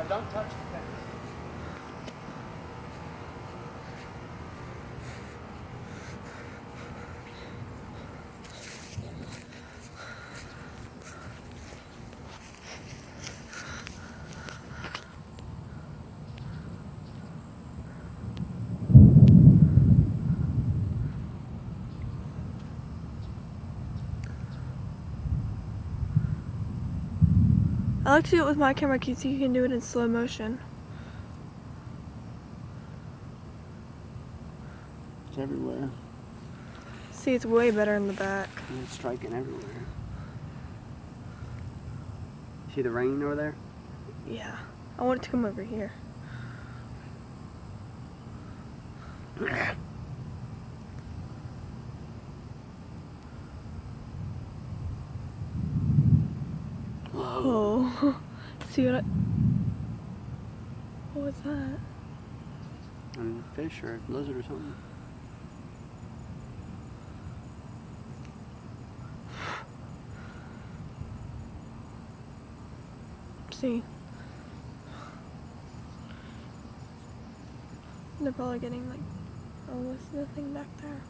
Don't touch the fence. I like to do it with my camera so you can do it in slow motion. It's everywhere. See, it's way better in the back. And it's striking everywhere. See the rain over there? Yeah. I want it to come over here. Oh. See what I... What was that? A fish or a lizard or something. See. They're probably getting like almost nothing back there.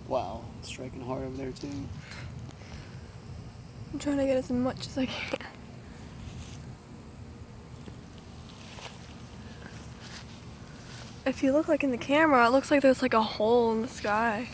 Wow, it's striking hard over there too. I'm trying to get as much as I can. If you look like in the camera, it looks like there's like a hole in the sky.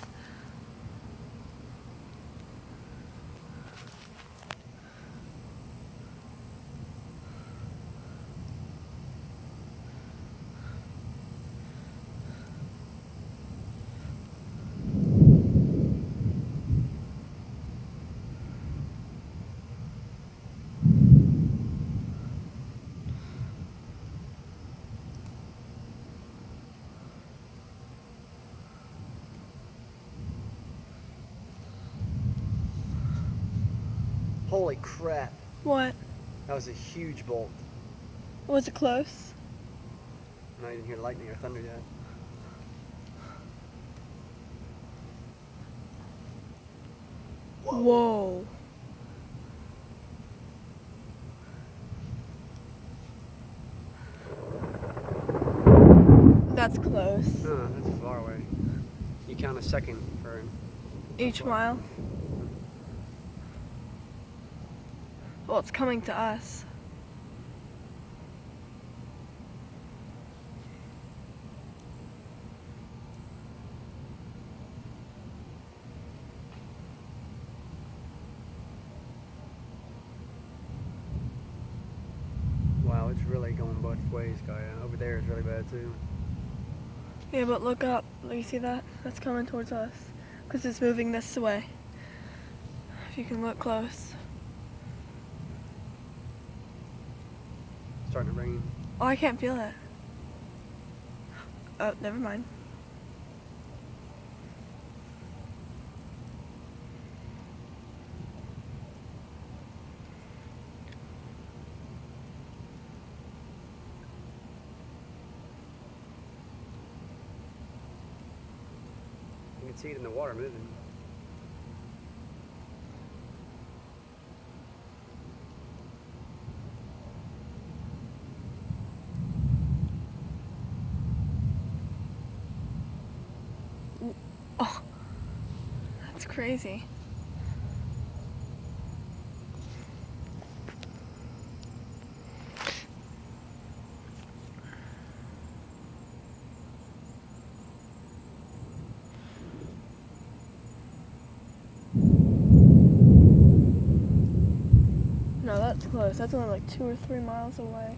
Holy crap. What? That was a huge bolt. Was it close? And I didn't hear lightning or thunder yet. Whoa. That's close. That's far away. You count a second for Each mile. Well, it's coming to us. Wow, it's really going both ways, Gaia. Over there is really bad too. Yeah, but look up. You see that? That's coming towards us. Because it's moving this way. If you can look close. It's starting to rain. Oh, I can't feel it. Oh, never mind. You can see it in the water moving. Oh, that's crazy. No, that's close. That's only like 2 or 3 miles away.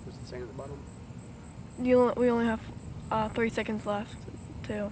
What's it saying at the bottom? We only have 3 seconds left, too.